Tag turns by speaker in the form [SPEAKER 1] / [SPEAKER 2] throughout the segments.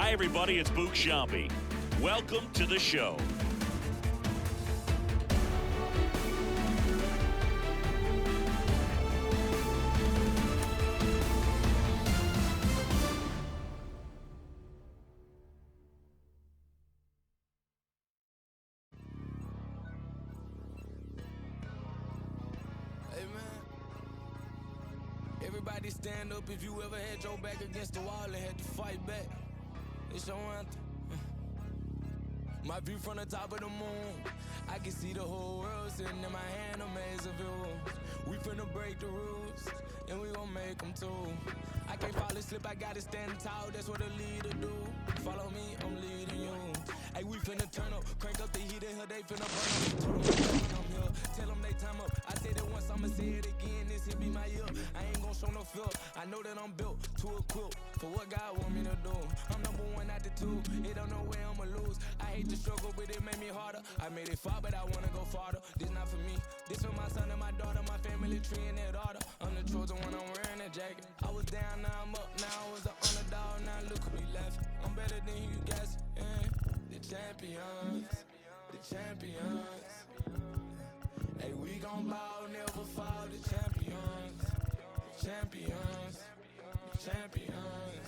[SPEAKER 1] Hi, everybody. It's Boog Sciambi. Welcome to the show.
[SPEAKER 2] Hey, man. Everybody stand up if you ever had your back against the wall and had to fight back. It's your anthem. My view from the top of the moon, I can see the whole world sitting in my hand, a maze of views. We finna break the rules, and we gon' make them too. I can't fall asleep, I gotta stand tall, that's what a leader do. Follow me, I'm leading you. Hey, we finna turn up, crank up the heat in here, they finna burn up. Told them I'm here, tell them they time up. I said it once, I'ma say it again, this here be my year. I ain't gon' show no fear, I know that I'm built to equip for what God want me to do. I'm number one out the two, it don't know where I'ma lose. I hate the struggle, but it made me harder. I made it far, but I wanna go farther. This not for me, this for my son and my daughter, my family tree and that order. I'm the chosen one, I'm wearing that jacket. I was down, now I'm up, now I was the underdog, now look who we left. I'm better than you guys, yeah. The champions, the champions. Hey, we gon' ball, never fall, the champions, the champions, the champions.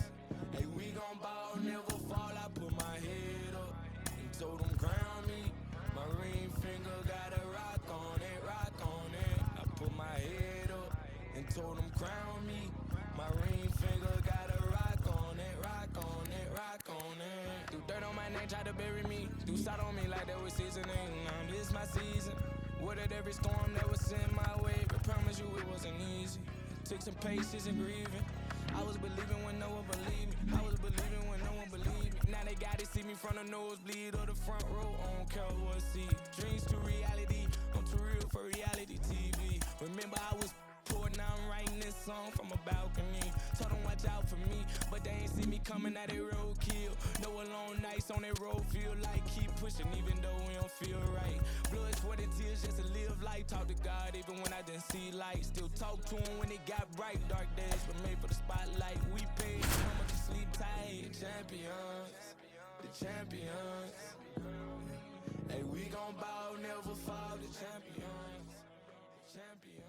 [SPEAKER 2] Hey, we gon' ball, never fall, I put my head up and told them crown me. My ring finger got a rock on it, rock on it. I put my head up and told them crown me. My ring finger got a rock on it, rock on it, rock on it. Threw dirt on my name, tried to bury me. Threw salt on me like that was seasoning. Now this my season. Weathered every storm that was in my way. But promise you it wasn't easy. Took some patience and grieving. I was believing when no one believed me. I was believing when no one believed me. Now they gotta see me from the nosebleed or the front row. I don't care what see. Dreams to reality. I'm too real for reality TV. Remember I was poor, now I'm writing this song from a balcony. Told them watch out for me, but they ain't see me coming out they roadkill. No alone nights on that road, feel like keep pushing even though we don't feel right. Blood, sweat, and tears just to live life. Talk to God even when I didn't see light. Still talk to him when it got bright. Dark days were made for the spotlight. We paid so much to sleep tight. The champions, the champions. Hey, we gon' ball, never fall. The champions, the champions.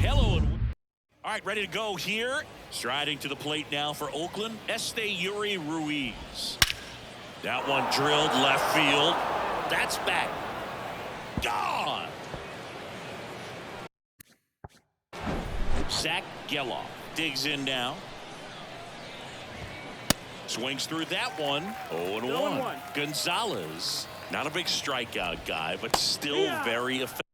[SPEAKER 1] Hello. All right, ready to go here. Striding to the plate now for Oakland, Yuri Ruiz. That one drilled left field. That's back. Gone. Zach Geloff digs in now. Swings through that one. 0-1. Gonzalez, not a big strikeout guy, but still very effective.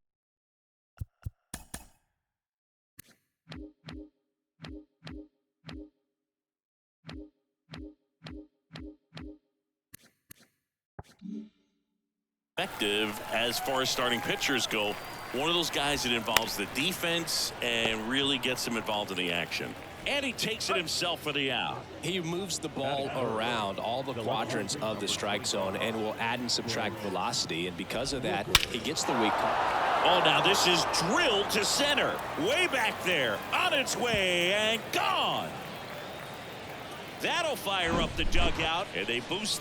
[SPEAKER 1] As far as starting pitchers go, one of those guys that involves the defense and really gets them involved in the action. And he takes it himself for the out.
[SPEAKER 3] He moves the ball around all the quadrants of the strike zone and will add and subtract velocity, and because of that he gets the weak.
[SPEAKER 1] Oh, now this is drilled to center, way back there, on its way and gone. That'll fire up the dugout, and they boost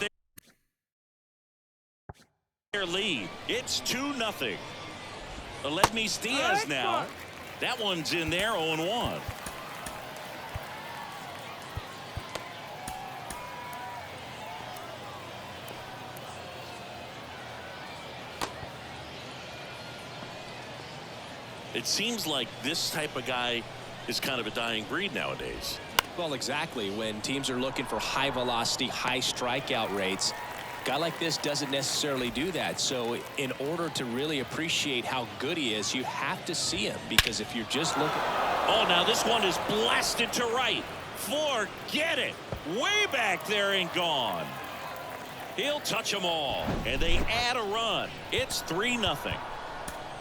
[SPEAKER 1] their lead. It's 2-0. Aledmys Diaz now. That one's in there, 0-1. It seems like this type of guy is kind of a dying breed nowadays.
[SPEAKER 3] Well, exactly. When teams are looking for high velocity, high strikeout rates, a guy like this doesn't necessarily do that. So in order to really appreciate how good he is, you have to see him, because if you're just looking.
[SPEAKER 1] Oh, now this one is blasted to right. Forget it. Way back there and gone. He'll touch them all, and they add a run. It's 3-0.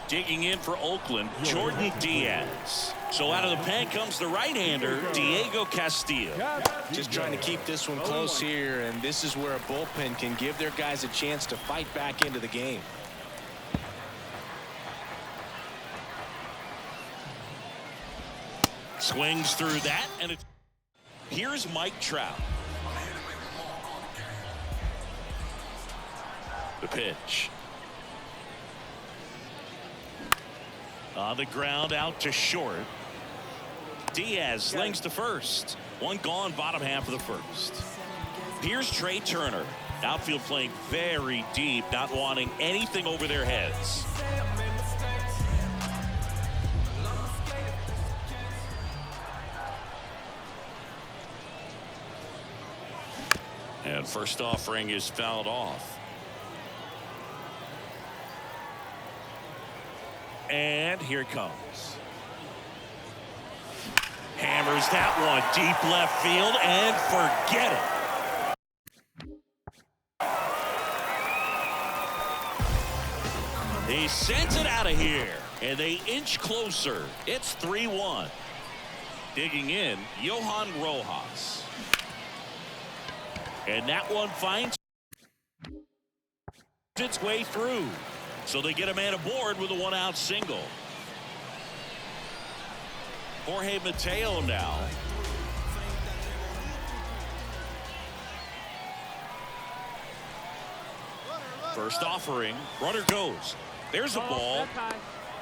[SPEAKER 1] Digging in for Oakland, Jordan Diaz. So out of the pen comes the right-hander, Diego Castillo.
[SPEAKER 3] Just trying to keep this one close here, and this is where a bullpen can give their guys a chance to fight back into the game.
[SPEAKER 1] Swings through that, and here's Mike Trout. The pitch. On the ground, out to short. Diaz slings to first. One gone, bottom half of the first. Here's Trey Turner. Outfield playing very deep, not wanting anything over their heads. And first offering is fouled off. And here it comes. Hammers that one deep left field and forget it. He sends it out of here, and they inch closer. It's 3-1. Digging in, Johan Rojas. And that one finds its way through. So they get a man aboard with a one-out single. Jorge Mateo now. First offering. Runner goes. There's a ball.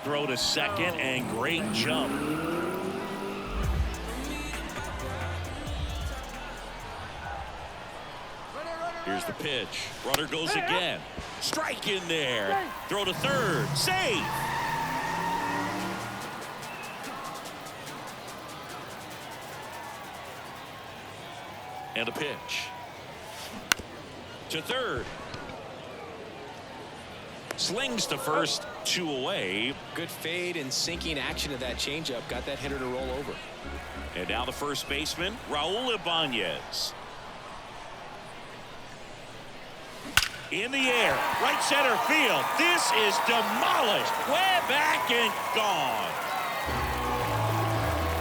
[SPEAKER 1] Throw to second and great jump. Here's the pitch. Runner goes again. Strike in there. Throw to third. Save. And a pitch. To third. Slings to first. 2 away.
[SPEAKER 3] Good fade and sinking action of that changeup. Got that hitter to roll over.
[SPEAKER 1] And now the first baseman, Raul Ibanez. In the air, right center field. This is demolished. Way back and gone.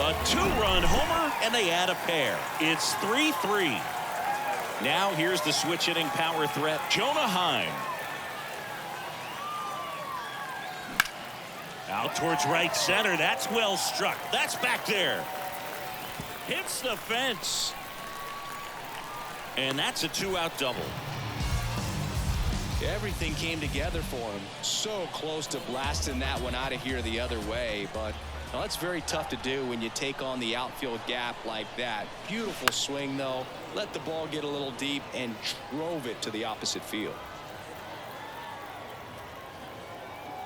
[SPEAKER 1] A 2-run homer, and they add a pair. It's 3-3. Now here's the switch hitting power threat, Jonah Heim. Out towards right center. That's well struck. That's back there. Hits the fence. And that's a 2-out double.
[SPEAKER 3] Everything came together for him. So close to blasting that one out of here the other way, but well, that's very tough to do when you take on the outfield gap like that. Beautiful swing, though. Let the ball get a little deep and drove it to the opposite field.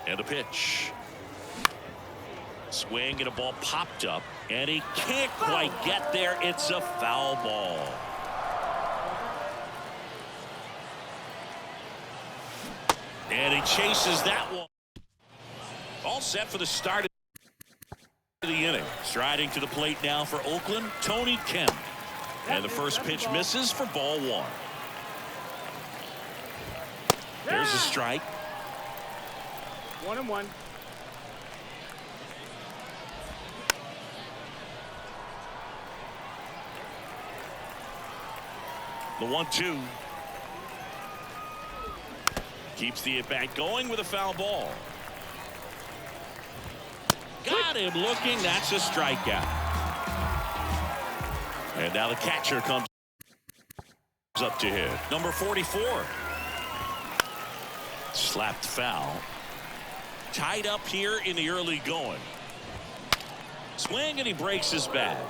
[SPEAKER 1] And a pitch. Swing and a ball popped up, and he can't quite get there. It's a foul ball. And he chases that one. All set for the start of the inning. Striding to the plate now for Oakland, Tony Kemp. And the first pitch misses for ball 1. There's a strike.
[SPEAKER 4] 1-1.
[SPEAKER 1] The 1-2. Keeps the at-bat going with a foul ball. Got him looking. That's a strikeout. And now the catcher comes up to hit. Number 44. Slapped foul. Tied up here in the early going. Swing, and he breaks his bat.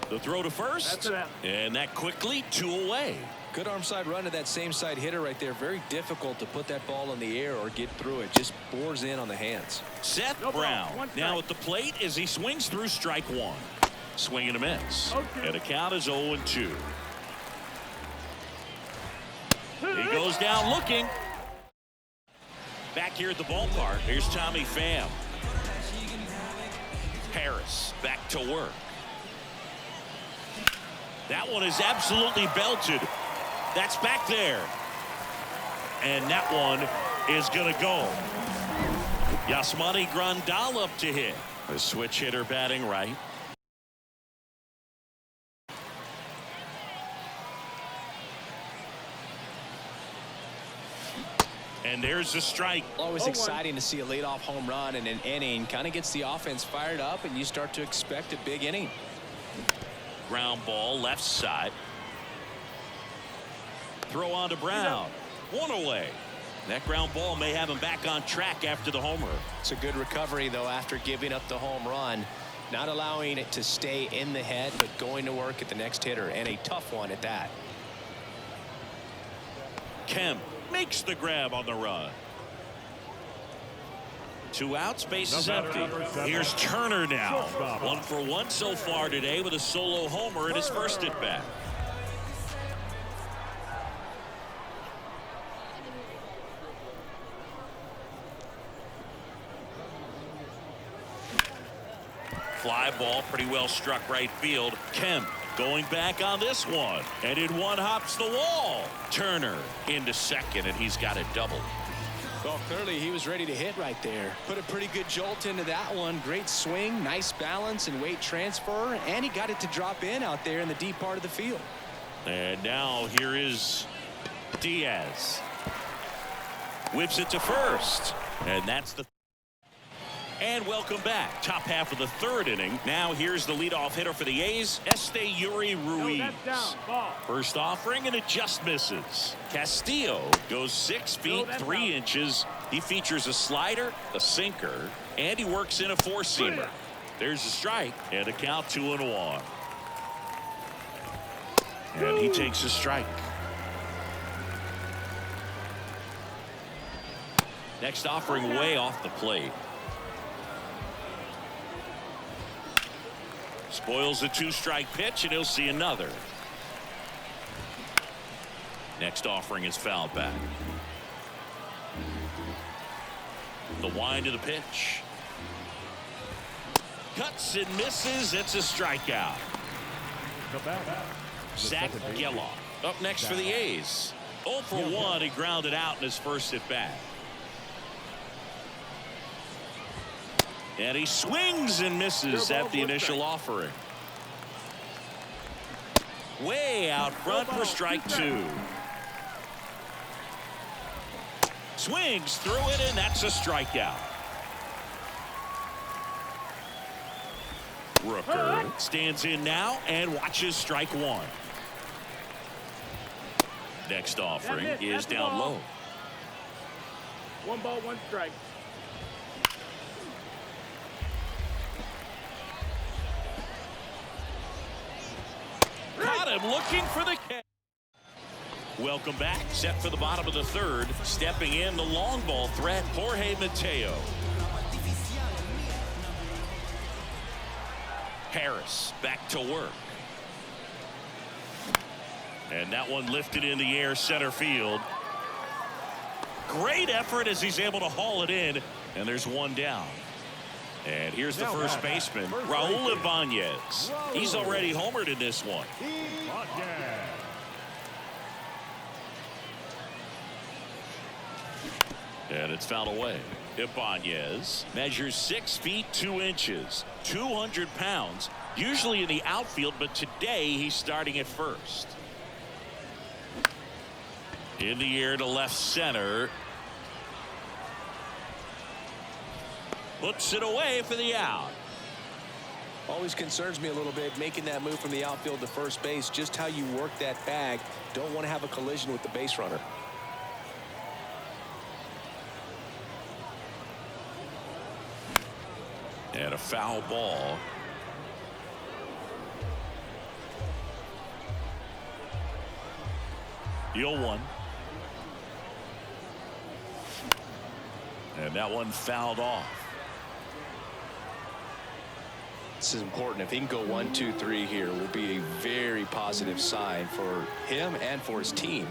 [SPEAKER 1] The throw to first. And that quickly 2 away.
[SPEAKER 3] Good arm side run to that same side hitter right there. Very difficult to put that ball in the air or get through it. Just bores in on the hands.
[SPEAKER 1] Seth Brown now at the plate as he swings through strike 1. Swing and a miss. And the count is 0-2. He goes down looking. Back here at the ballpark, here's Tommy Pham. Harris back to work. That one is absolutely belted. That's back there. And that one is going to go. Yasmani Grandal up to hit. A switch hitter batting right. And there's the strike.
[SPEAKER 3] Always exciting to see a leadoff home run in an inning. Kind of gets the offense fired up, and you start to expect a big inning.
[SPEAKER 1] Ground ball left side. Throw on to Brown. One away. That ground ball may have him back on track after the homer.
[SPEAKER 3] It's a good recovery, though, after giving up the home run. Not allowing it to stay in the head, but going to work at the next hitter, and a tough one at that.
[SPEAKER 1] Kemp makes the grab on the run. 2 outs, base is empty. Here's Turner now. 1 for 1 so far today with a solo homer in his first at bat. Fly ball pretty well struck right field. Kemp going back on this one, and in one hops the wall. Turner into second, and he's got a double.
[SPEAKER 3] Well, clearly he was ready to hit right there. Put a pretty good jolt into that one. Great swing, nice balance and weight transfer, and he got it to drop in out there in the deep part of the field.
[SPEAKER 1] And now here is Diaz. Whips it to first, and that's the. And welcome back. Top half of the third inning. Now here's the leadoff hitter for the A's, Yuri Ruiz. First offering, and it just misses. Castillo goes 6 feet 3 inches. He features a slider, a sinker, and he works in a four-seamer. There's a strike, and a count 2-1. And he takes a strike. Next offering way off the plate. Spoils the 2-strike pitch, and he'll see another. Next offering is fouled back. The wind of the pitch. Cuts and misses. It's a strikeout. Zach Geloff up next for the A's. 0 for 1. He grounded out in his first at bat. And he swings and misses at the initial offering. Way out front for strike 2. Swings through it, and that's a strikeout. Rooker stands in now and watches strike 1. Next offering is down low.
[SPEAKER 4] 1 ball, 1 strike.
[SPEAKER 1] Got him looking for the catch. Welcome back. Set for the bottom of the third. Stepping in the long ball threat, Jorge Mateo. Harris back to work. And that one lifted in the air center field. Great effort as he's able to haul it in. And there's one down. And here's the first baseman, Raul Ibanez. He's already homered in this one. And it's fouled away. Ibanez measures 6 feet 2 inches, 200 pounds, usually in the outfield, but today he's starting at first. In the air to left center. Puts it away for the out.
[SPEAKER 3] Always concerns me a little bit making that move from the outfield to first base. Just how you work that bag. Don't want to have a collision with the base runner.
[SPEAKER 1] And a foul ball. The 0-1. And that one fouled off.
[SPEAKER 3] This is important. If he can go 1, 2, 3 here, it will be a very positive sign for him and for his team.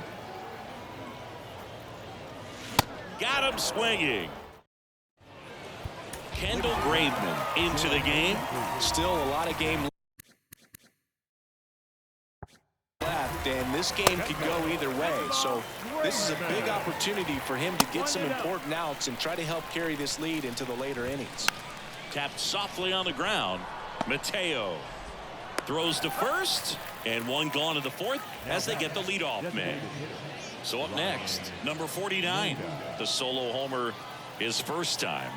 [SPEAKER 1] Got him swinging. Kendall Graveman into the game.
[SPEAKER 3] Still a lot of game left, and this game could go either way. So this is a big opportunity for him to get some important outs and try to help carry this lead into the later innings.
[SPEAKER 1] Tapped softly on the ground. Mateo throws to first, and one gone to the fourth as they get the leadoff man. So up next, number 49, the solo homer his first time.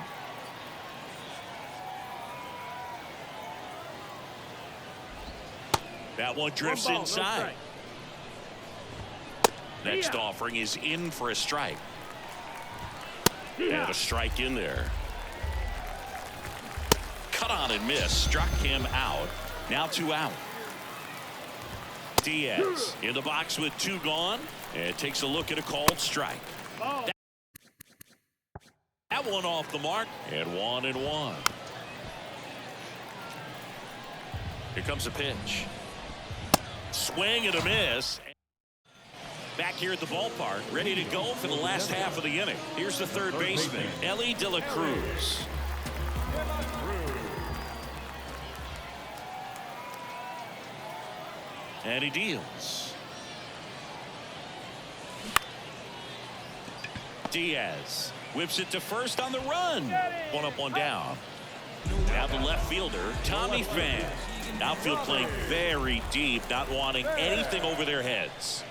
[SPEAKER 1] That one drifts inside. Next offering is in for a strike. And a strike in there. Cut on and miss. Struck him out. Now 2 out. Diaz in the box with 2 gone. And takes a look at a called strike. That one off the mark. And 1-1. Here comes a pitch. Swing and a miss. Back here at the ballpark, ready to go for the last half of the inning. Here's the third baseman, Ellie De La Cruz. And he deals. Diaz whips it to first on the run. 1 up, 1 down. Now the left fielder, Tommy Pham. Outfield playing very deep, not wanting anything over their heads.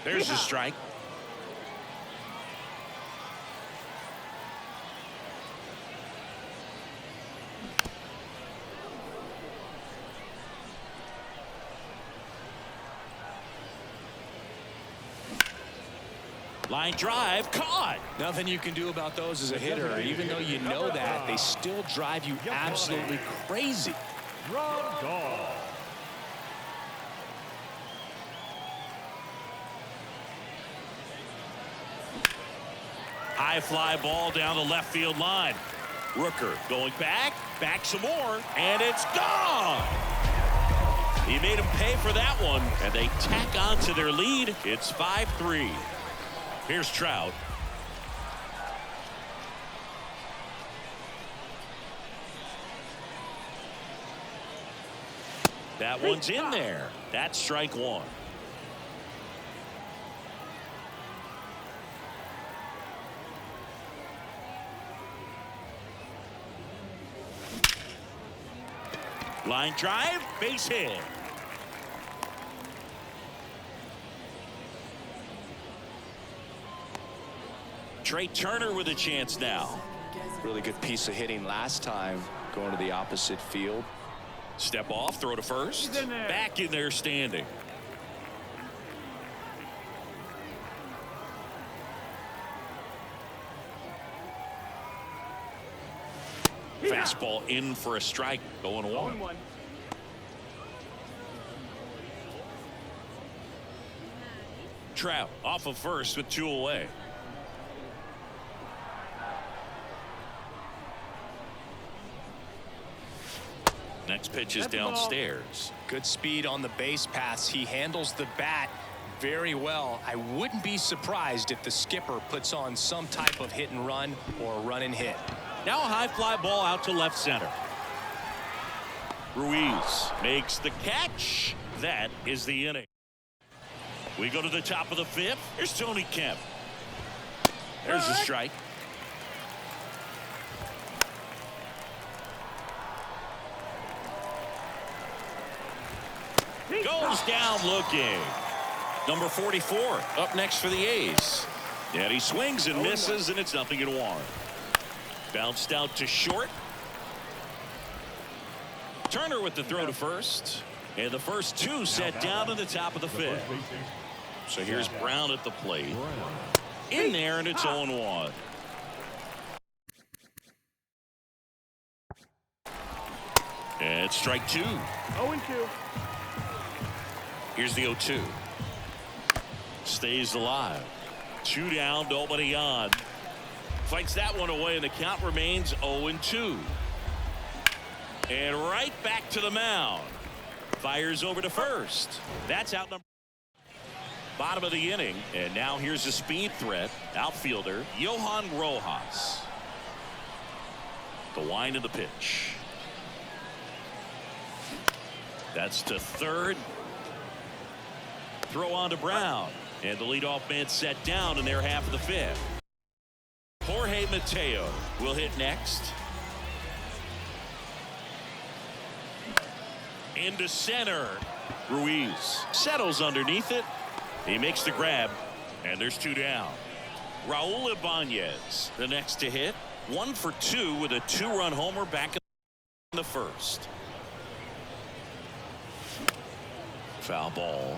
[SPEAKER 1] There's a strike. Line drive, caught.
[SPEAKER 3] Nothing you can do about those as a hitter. Even though you know that, they still drive you absolutely crazy.
[SPEAKER 1] High fly ball down the left field line. Rooker going back some more, and it's gone. He made him pay for that one, and they tack on to their lead. It's 5-3. Here's Trout. That one's in there. That's strike 1. Line drive, base hit. Trey Turner with a chance now.
[SPEAKER 3] Really good piece of hitting last time, going to the opposite field.
[SPEAKER 1] Step off, throw to first. Back in there standing. Fastball in for a strike, going 1. Trout off of first with 2 away. Next pitch is downstairs.
[SPEAKER 3] Good speed on the base paths. He handles the bat very well. I wouldn't be surprised if the skipper puts on some type of hit and run or run and hit.
[SPEAKER 1] Now a high fly ball out to left center. Ruiz makes the catch. That is the inning. We go to the top of the 5th. Here's Tony Kemp. There's a strike. Goes down looking. Number 44 up next for the A's. And he swings and misses, and it's 0-1. Bounced out to short. Turner with the throw to first. And the first 2 set down in the top of the 5th. So here's Brown at the plate. In there, and it's 0-1. And strike 2.
[SPEAKER 4] 0-2.
[SPEAKER 1] Here's the 0-2. Stays alive. 2 down, nobody on. Fights that one away, and the count remains 0-2. And right back to the mound. Fires over to first. That's out number. Bottom of the inning, and now here's a speed threat. Outfielder Johan Rojas. The wind of the pitch. That's to third. Throw on to Brown, and the leadoff man set down in their half of the 5th. Jorge Mateo will hit next. Into center. Ruiz settles underneath it. He makes the grab, and there's 2 down. Raul Ibanez, the next to hit. 1 for 2 with a 2-run homer back in the first. Foul ball.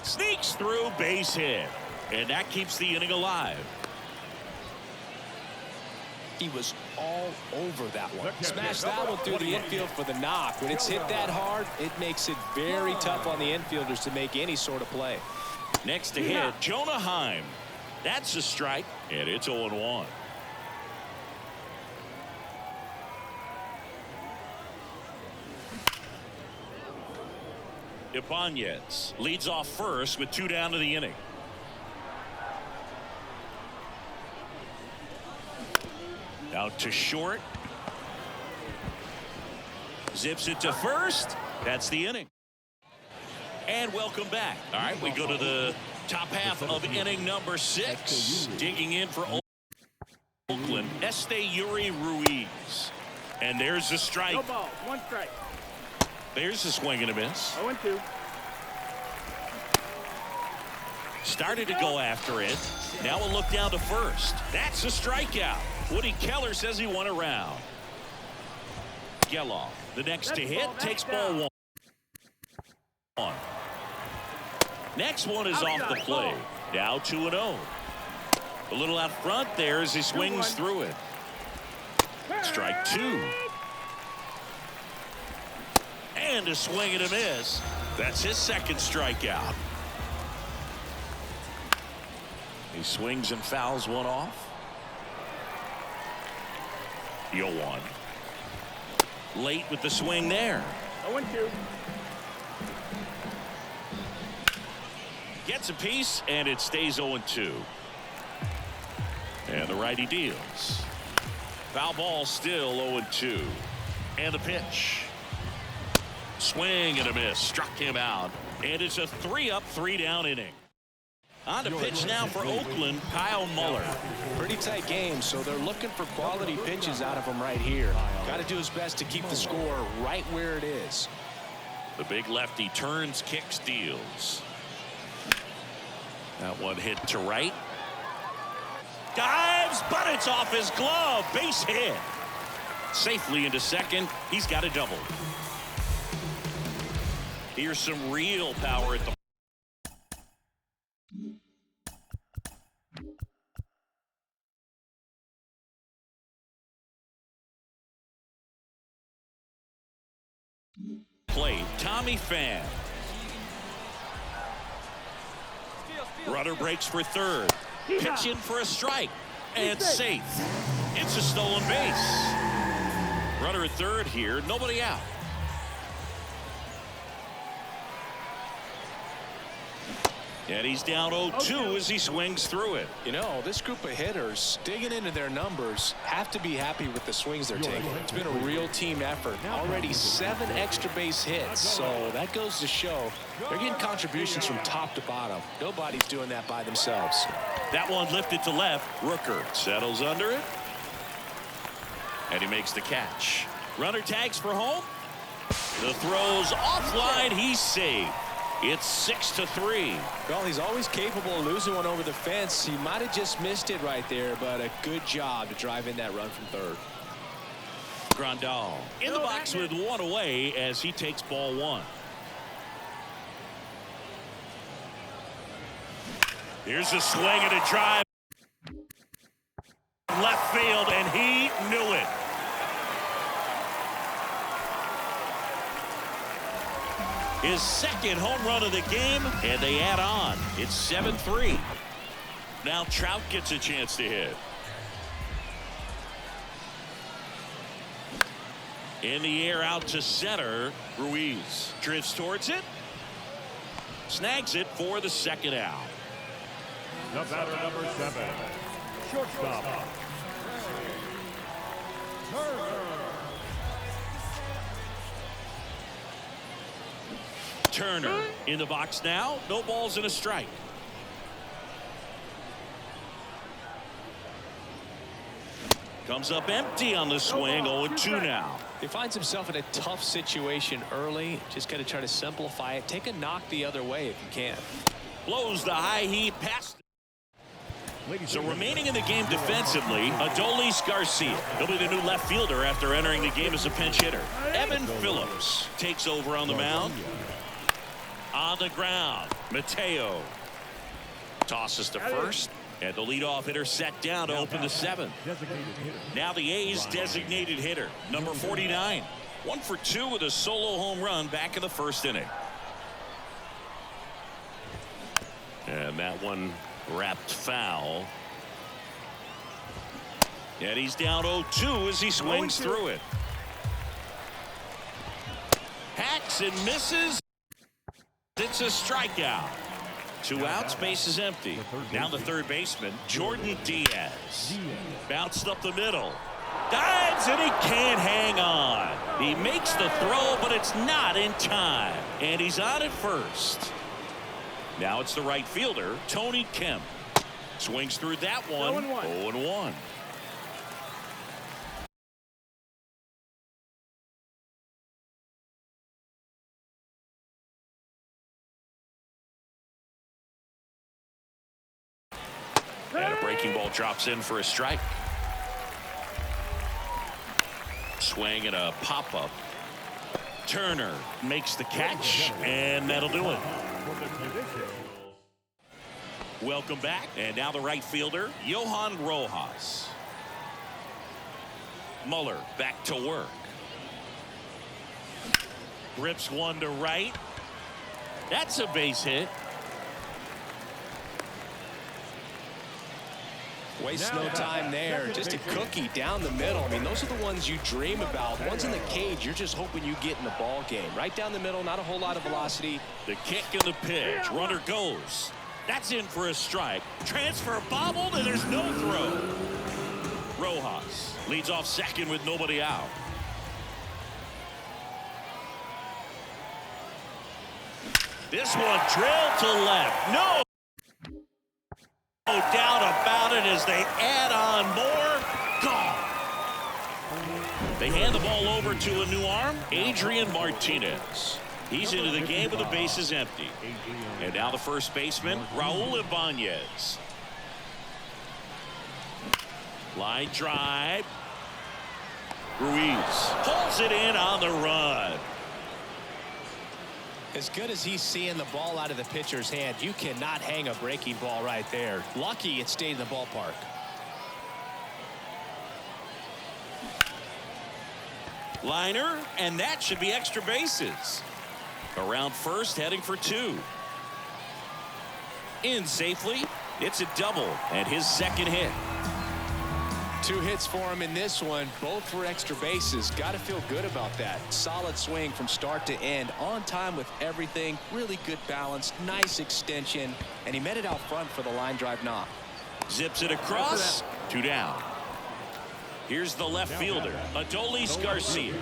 [SPEAKER 1] Sneaks through, base hit, and that keeps the inning alive.
[SPEAKER 3] He was all over that one. Smashed that one through the infield for the knock. When it's hit that hard, it makes it very tough on the infielders to make any sort of play.
[SPEAKER 1] Next to hit, Jonah Heim. That's a strike, and it's 0-1. Ibanez leads off first with 2 down to the inning. Out to short. Zips it to first. That's the inning. And welcome back. All right, we go to the top half of inning number 6. Digging in for Oakland, Yuri Ruiz. And there's the strike.
[SPEAKER 4] No ball, 1 strike.
[SPEAKER 1] There's a swing and a miss.
[SPEAKER 4] 0-2.
[SPEAKER 1] Started to go after it. Now we'll look down to first. That's a strikeout. Woody Keller says he won a round. Geloff, the next to hit, takes ball 1. Next one is off the plate. Now 2-0. A little out front there as he swings through it. Strike 2. And a swing and a miss. That's his second strikeout. He swings and fouls one off. 0-1. Late with the swing there.
[SPEAKER 4] 0-2.
[SPEAKER 1] Gets a piece, and it stays 0-2. And the righty deals. Foul ball still 0-2. And the pitch. Swing and a miss. Struck him out. And it's a 3-up, 3-down inning. On the pitch now for Oakland, Kyle Muller.
[SPEAKER 3] Pretty tight game, so they're looking for quality pitches out of him right here. Got to do his best to keep the score right where it is.
[SPEAKER 1] The big lefty turns, kicks, deals. That one hit to right. Dives, but it's off his glove. Base hit. Safely into second. He's got a double. Here's some real power at the plate. Tommy Pham. Runner breaks for third. Pitch in for a strike. And safe. It's a stolen base. Runner at third here. Nobody out. And he's down 0-2 as he swings through it.
[SPEAKER 3] You know, this group of hitters digging into their numbers have to be happy with the swings they're taking. It's been a real team effort. Already 7 extra base hits, so that goes to show they're getting contributions from top to bottom. Nobody's doing that by themselves.
[SPEAKER 1] That one lifted to left. Rooker settles under it. And he makes the catch. Runner tags for home. The throw's offline. He's saved. It's 6-3.
[SPEAKER 3] Well, he's always capable of losing one over the fence. He might have just missed it right there, but a good job to drive in that run from third.
[SPEAKER 1] Grandal in the box with one away as he takes ball 1. Here's a swing and a drive. Left field, and he knew it. His second home run of the game, and they add on. It's 7-3. Now Trout gets a chance to hit. In the air out to center. Ruiz drifts towards it. Snags it for the second out.
[SPEAKER 5] The batter, number 7. Shortstop.
[SPEAKER 1] Turner in the box now. No balls and a strike. Comes up empty on the swing. 0-2 now.
[SPEAKER 3] He finds himself in a tough situation early. Just got to try to simplify it. Take a knock the other way if you can.
[SPEAKER 1] Blows the high heat past. So remaining in the game defensively, Adolis Garcia. He'll be the new left fielder after entering the game as a pinch hitter. Evan Phillips takes over on the mound. On the ground, Mateo tosses to first, and the leadoff hitter set down to open the seventh. Now the A's designated hitter, number 49. 1 for 2 with a solo home run back in the first inning. And that one wrapped foul. And he's down 0-2 as he swings through it. Hacks and misses. It's a strikeout. 2 outs, base is empty. Now the third baseman, Jordan Diaz. Bounced up the middle. Dives and he can't hang on. He makes the throw, but it's not in time. And he's on at first. Now it's the right fielder, Tony Kemp. Swings through that one. 0-1. And a breaking ball drops in for a strike. Swing and a pop-up. Turner makes the catch, and that'll do it. Welcome back. And now the right fielder, Johan Rojas. Muller back to work. Rips one to right. That's a base hit.
[SPEAKER 3] Wastes no time there. Just a cookie down the middle. I mean, those are the ones you dream about. Ones in the cage, you're just hoping you get in the ball game. Right down the middle, not a whole lot of velocity.
[SPEAKER 1] The kick and the pitch. Runner goes. That's in for a strike. Transfer bobbled, and there's no throw. Rojas leads off second with nobody out. This one drilled to left. No doubt about it as they add on more. Gone. They hand the ball over to a new arm, Adrian Martinez. He's into the game with the bases empty. And now the first baseman, Raul Ibanez. Line drive. Ruiz pulls it in on the run.
[SPEAKER 3] As good as he's seeing the ball out of the pitcher's hand, you cannot hang a breaking ball right there. Lucky it stayed in the ballpark.
[SPEAKER 1] Liner, and that should be extra bases. Around first, heading for 2. In safely. It's a double and his second hit.
[SPEAKER 3] 2 hits for him in this one, both for extra bases. Got to feel good about that. Solid swing from start to end, on time with everything. Really good balance, nice extension, and he met it out front for the line drive knock.
[SPEAKER 1] Zips it across. 2 down. Here's the left fielder, Adolis Garcia.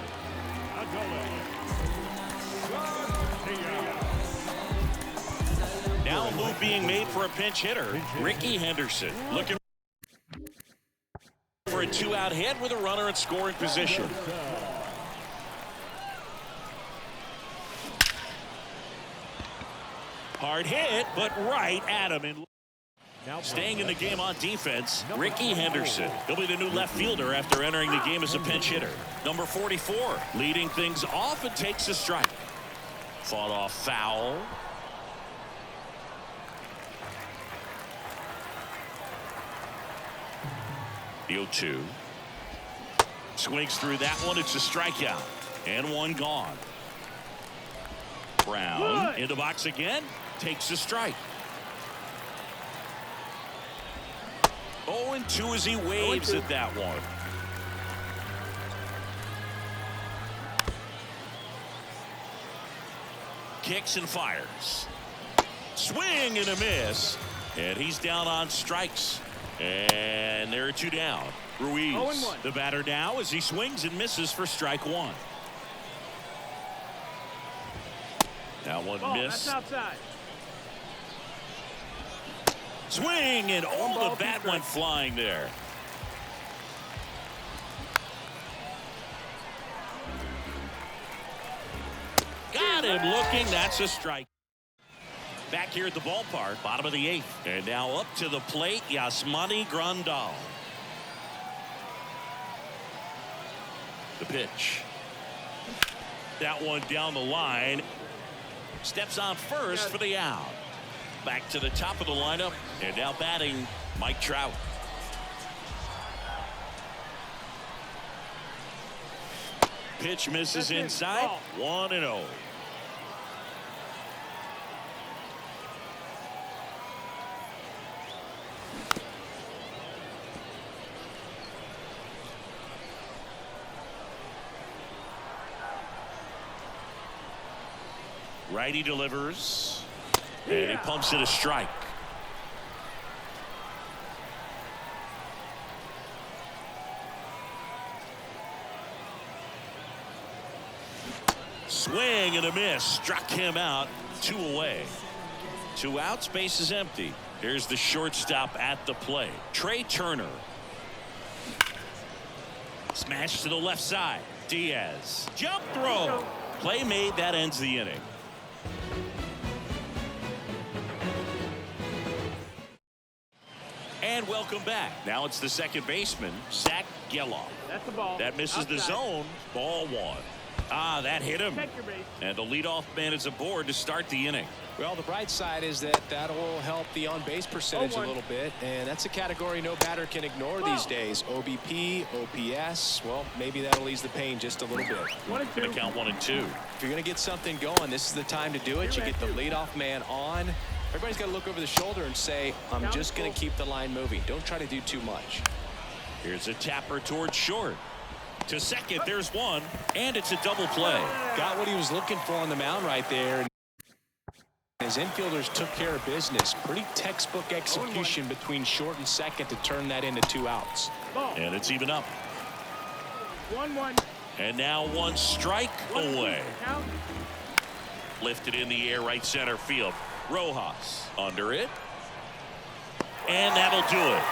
[SPEAKER 1] Now a move being made for a pinch hitter, Ricky Henderson. Looking for a 2-out hit with a runner in scoring position. Hard hit, but right at him. Staying in the game on defense, Ricky Henderson. He'll be the new left fielder after entering the game as a pinch hitter. Number 44, leading things off and takes a strike. Fought off foul. The 0-2. Swings through that one. It's a strikeout. And one gone. Brown in the box again. Takes a strike. 0-2 as he waves at that one. Kicks and fires. Swing and a miss. And he's down on strikes. And there are 2 down. Ruiz, the batter now as he swings and misses for strike 1. That one missed.
[SPEAKER 4] That's outside.
[SPEAKER 1] Swing, and the bat went flying there. him looking. That's a strike. Back here at the ballpark, bottom of the 8th. And now up to the plate, Yasmani Grandal. The pitch. That one down the line. Steps on first for the out. Back to the top of the lineup. And now batting, Mike Trout. Pitch misses inside. 1-0. Righty delivers. And he pumps it a strike. Swing and a miss. Struck him out. 2 away. 2 outs. Base is empty. Here's the shortstop at the plate. Trey Turner. Smash to the left side. Diaz. Jump throw. Play made. That ends the inning. And welcome back. Now it's the second baseman, Zach Geloff.
[SPEAKER 4] That's the ball.
[SPEAKER 1] That misses
[SPEAKER 4] Outside.
[SPEAKER 1] the zone. Ball 1. That hit him.
[SPEAKER 4] Check your base.
[SPEAKER 1] And the leadoff man is aboard to start the inning.
[SPEAKER 3] Well, the bright side is that that'll help the on-base percentage a little bit, and that's a category no batter can ignore these days. OBP, OPS, well, maybe that'll ease the pain just a little bit.
[SPEAKER 4] 1 and 2.
[SPEAKER 1] Going to count 1 and 2.
[SPEAKER 3] If you're going to get something going, this is the time to do it. You get the leadoff man on. Everybody's got to look over the shoulder and say, I'm just going to keep the line moving. Don't try to do too much.
[SPEAKER 1] Here's a tapper towards short. To second, there's one, and it's a double play.
[SPEAKER 3] Got what he was looking for on the mound right there. His infielders took care of business. Pretty textbook execution between short and second to turn that into 2 outs.
[SPEAKER 4] Ball.
[SPEAKER 1] And it's even up.
[SPEAKER 4] 1-1.
[SPEAKER 1] And now 1 strike away.
[SPEAKER 4] Count.
[SPEAKER 1] Lifted in the air, right center field. Rojas under it. And that'll do it.